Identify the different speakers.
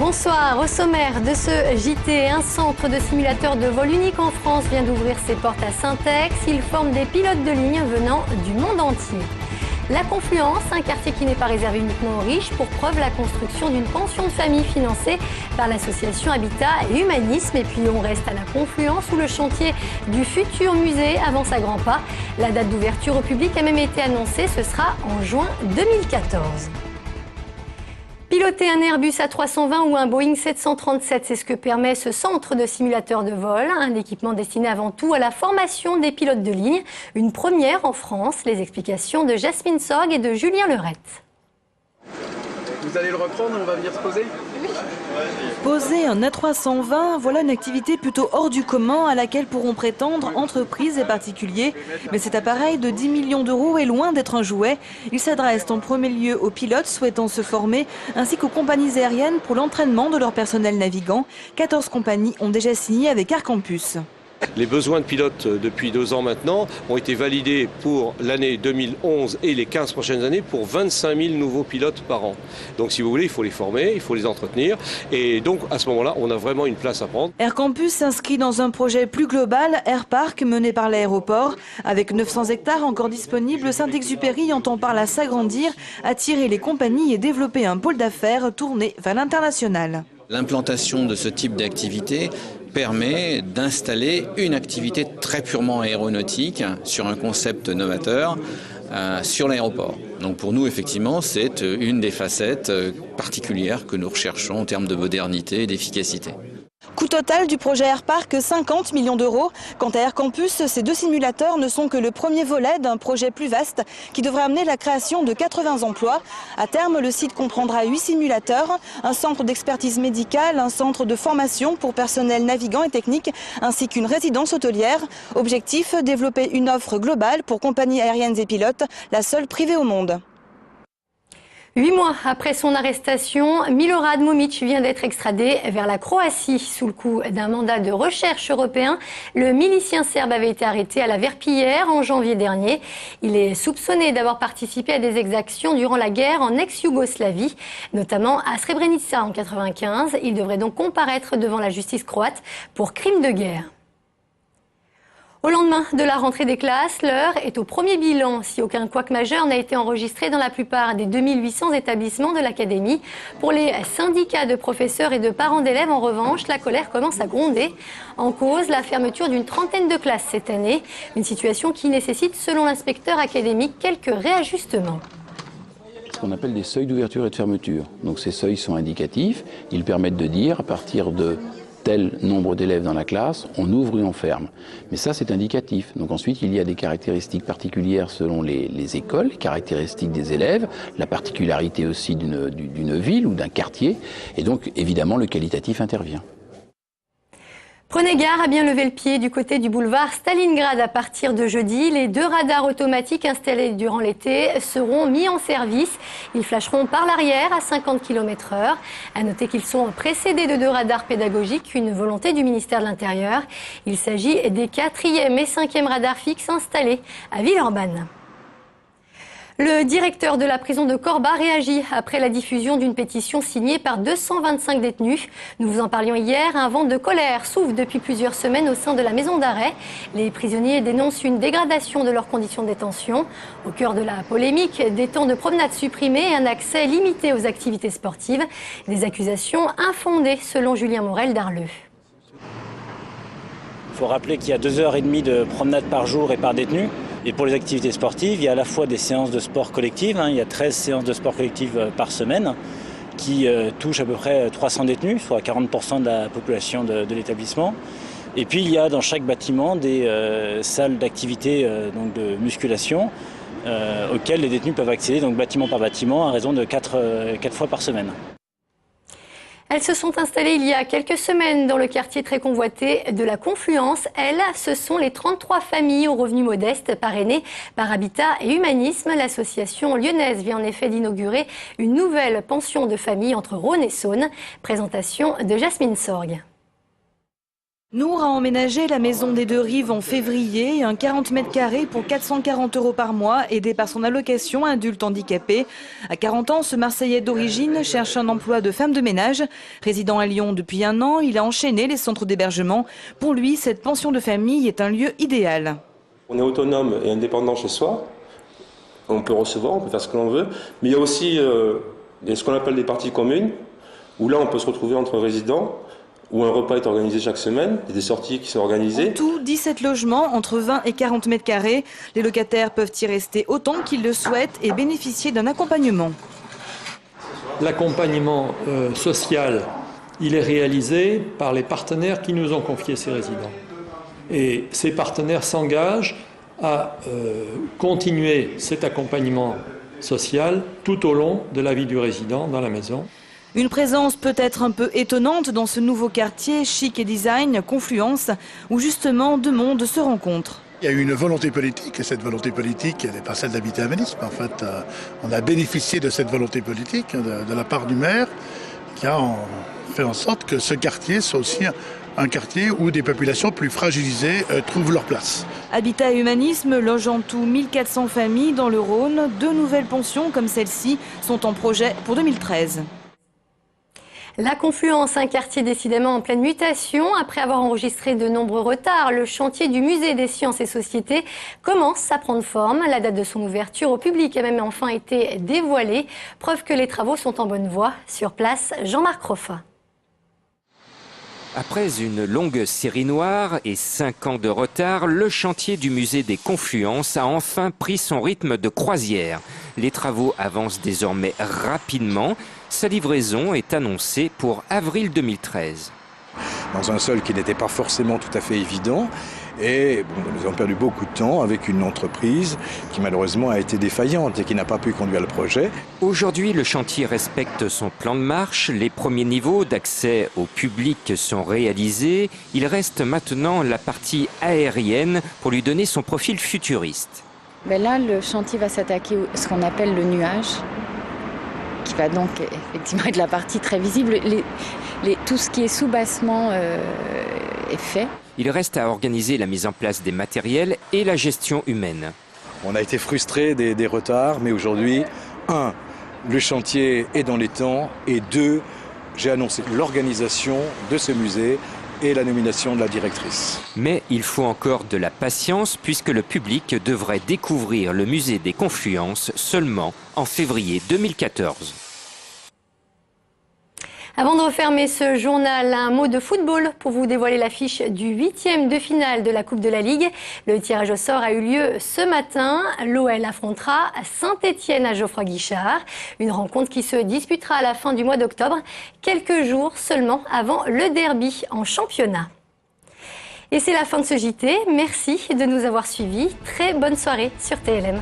Speaker 1: Bonsoir, au sommaire de ce JT, un centre de simulateur de vol unique en France vient d'ouvrir ses portes à Saint-Ex. Il forme des pilotes de ligne venant du monde entier. La Confluence, un quartier qui n'est pas réservé uniquement aux riches, pour preuve la construction d'une pension de famille financée par l'association Habitat et Humanisme. Et puis on reste à la Confluence où le chantier du futur musée avance à grands pas. La date d'ouverture au public a même été annoncée, ce sera en juin 2014. Piloter un Airbus A320 ou un Boeing 737, c'est ce que permet ce centre de simulateur de vol, un équipement destiné avant tout à la formation des pilotes de ligne. Une première en France, les explications de Jasmine Sorg et de Julien Leurette.
Speaker 2: Vous allez le reprendre, on va venir se poser ?
Speaker 3: Poser un A320, voilà une activité plutôt hors du commun à laquelle pourront prétendre entreprises et particuliers. Mais cet appareil de 10 millions d'euros est loin d'être un jouet. Il s'adresse en premier lieu aux pilotes souhaitant se former, ainsi qu'aux compagnies aériennes pour l'entraînement de leur personnel navigant. 14 compagnies ont déjà signé avec Air Campus.
Speaker 4: Les besoins de pilotes depuis 2 ans maintenant ont été validés pour l'année 2011 et les 15 prochaines années pour 25 000 nouveaux pilotes par an. Donc si vous voulez, il faut les former, il faut les entretenir et donc à ce moment-là, on a vraiment une place à prendre.
Speaker 3: Air Campus s'inscrit dans un projet plus global, Air Park, mené par l'aéroport. Avec 900 hectares encore disponibles, Saint-Exupéry entend par là s'agrandir, attirer les compagnies et développer un pôle d'affaires tourné vers l'international.
Speaker 5: L'implantation de ce type d'activité permet d'installer une activité très purement aéronautique sur un concept novateur sur l'aéroport. Donc pour nous, effectivement, c'est une des facettes particulières que nous recherchons en termes de modernité et d'efficacité.
Speaker 3: Coût total du projet Air Park, 50 millions d'euros. Quant à Air Campus, ces 2 simulateurs ne sont que le premier volet d'un projet plus vaste qui devrait amener la création de 80 emplois. À terme, le site comprendra 8 simulateurs, un centre d'expertise médicale, un centre de formation pour personnel navigant et technique, ainsi qu'une résidence hôtelière. Objectif, développer une offre globale pour compagnies aériennes et pilotes, la seule privée au monde.
Speaker 1: 8 mois après son arrestation, Milorad Momic vient d'être extradé vers la Croatie. Sous le coup d'un mandat de recherche européen, le milicien serbe avait été arrêté à la Verpillière en janvier dernier. Il est soupçonné d'avoir participé à des exactions durant la guerre en ex-Yougoslavie, notamment à Srebrenica en 1995. Il devrait donc comparaître devant la justice croate pour crime de guerre. Au lendemain de la rentrée des classes, l'heure est au premier bilan. Si aucun couac majeur n'a été enregistré dans la plupart des 2800 établissements de l'académie, pour les syndicats de professeurs et de parents d'élèves, en revanche, la colère commence à gronder. En cause, la fermeture d'une trentaine de classes cette année. Une situation qui nécessite, selon l'inspecteur académique, quelques réajustements.
Speaker 6: Ce qu'on appelle des seuils d'ouverture et de fermeture. Donc ces seuils sont indicatifs. Ils permettent de dire, à partir de tel nombre d'élèves dans la classe, on ouvre et on ferme. Mais ça, c'est indicatif. Donc ensuite, il y a des caractéristiques particulières selon les écoles, les caractéristiques des élèves, la particularité aussi d'une ville ou d'un quartier. Et donc, évidemment, le qualitatif intervient.
Speaker 1: Prenez garde à bien lever le pied du côté du boulevard Stalingrad à partir de jeudi. Les 2 radars automatiques installés durant l'été seront mis en service. Ils flasheront par l'arrière à 50 km/h. À noter qu'ils sont précédés de 2 radars pédagogiques, une volonté du ministère de l'Intérieur. Il s'agit des 4e et 5e radars fixes installés à Villeurbanne. Le directeur de la prison de Corba réagit après la diffusion d'une pétition signée par 225 détenus. Nous vous en parlions hier, un vent de colère souffle depuis plusieurs semaines au sein de la maison d'arrêt. Les prisonniers dénoncent une dégradation de leurs conditions de détention. Au cœur de la polémique, des temps de promenade supprimés et un accès limité aux activités sportives. Des accusations infondées selon Julien Morel d'Arleux.
Speaker 7: Il faut rappeler qu'il y a 2h30 de promenade par jour et par détenu. Et pour les activités sportives, il y a à la fois des séances de sport collectives, il y a 13 séances de sport collectives par semaine qui touchent à peu près 300 détenus, soit 40% de la population de l'établissement. Et puis il y a dans chaque bâtiment des salles d'activité donc de musculation auxquelles les détenus peuvent accéder, donc bâtiment par bâtiment, à raison de 4 fois par semaine.
Speaker 1: Elles se sont installées il y a quelques semaines dans le quartier très convoité de la Confluence. Elles, ce sont les 33 familles aux revenus modestes parrainées par Habitat et Humanisme. L'association lyonnaise vient en effet d'inaugurer une nouvelle pension de famille entre Rhône et Saône. Présentation de Jasmine Sorg.
Speaker 3: Nour a emménagé la maison des Deux Rives en février, un 40 mètres carrés pour 440 € par mois, aidé par son allocation adulte handicapé. À 40 ans, ce Marseillais d'origine cherche un emploi de femme de ménage. Résident à Lyon depuis 1 an, il a enchaîné les centres d'hébergement. Pour lui, cette pension de famille est un lieu idéal.
Speaker 8: On est autonome et indépendant chez soi. On peut recevoir, on peut faire ce que l'on veut. Mais il y a aussi ce qu'on appelle des parties communes, où là on peut se retrouver entre résidents, où un repas est organisé chaque semaine, il y a des sorties qui sont organisées.
Speaker 3: En tout, 17 logements entre 20 et 40 mètres carrés. Les locataires peuvent y rester autant qu'ils le souhaitent et bénéficier d'un accompagnement.
Speaker 9: L'accompagnement social, il est réalisé par les partenaires qui nous ont confié ces résidents. Et ces partenaires s'engagent à continuer cet accompagnement social tout au long de la vie du résident dans la maison.
Speaker 3: Une présence peut-être un peu étonnante dans ce nouveau quartier chic et design, Confluence, où justement deux mondes se rencontrent.
Speaker 10: Il y a eu une volonté politique, et cette volonté politique, elle n'est pas celle d'habiter à Mélisme. En fait, on a bénéficié de cette volonté politique de la part du maire, qui a fait en sorte que ce quartier soit aussi un quartier où des populations plus fragilisées trouvent leur place.
Speaker 3: Habitat et Humanisme loge en tout 1400 familles dans le Rhône. 2 nouvelles pensions comme celle-ci sont en projet pour 2013.
Speaker 1: La Confluence, un quartier décidément en pleine mutation. Après avoir enregistré de nombreux retards, le chantier du musée des sciences et sociétés commence à prendre forme. La date de son ouverture au public a même enfin été dévoilée. Preuve que les travaux sont en bonne voie. Sur place, Jean-Marc Roffa.
Speaker 11: Après une longue série noire et 5 ans de retard, le chantier du musée des Confluences a enfin pris son rythme de croisière. Les travaux avancent désormais rapidement. Sa livraison est annoncée pour avril 2013.
Speaker 12: Dans un sol qui n'était pas forcément tout à fait évident. Et nous avons perdu beaucoup de temps avec une entreprise qui malheureusement a été défaillante et qui n'a pas pu conduire le projet.
Speaker 11: Aujourd'hui, le chantier respecte son plan de marche. Les premiers niveaux d'accès au public sont réalisés. Il reste maintenant la partie aérienne pour lui donner son profil futuriste.
Speaker 13: Là, le chantier va s'attaquer à ce qu'on appelle le nuage, qui va donc effectivement être la partie très visible. Tout ce qui est soubassement est fait.
Speaker 11: Il reste à organiser la mise en place des matériels et la gestion humaine.
Speaker 12: On a été frustrés des retards, mais aujourd'hui, 1, le chantier est dans les temps, et 2, j'ai annoncé l'organisation de ce musée et la nomination de la directrice.
Speaker 11: Mais il faut encore de la patience puisque le public devrait découvrir le musée des Confluences seulement en février 2014.
Speaker 1: Avant de refermer ce journal, un mot de football pour vous dévoiler l'affiche du 8e de finale de la Coupe de la Ligue. Le tirage au sort a eu lieu ce matin. L'OL affrontera Saint-Etienne à Geoffroy Guichard. Une rencontre qui se disputera à la fin du mois d'octobre, quelques jours seulement avant le derby en championnat. Et c'est la fin de ce JT. Merci de nous avoir suivis. Très bonne soirée sur TLM.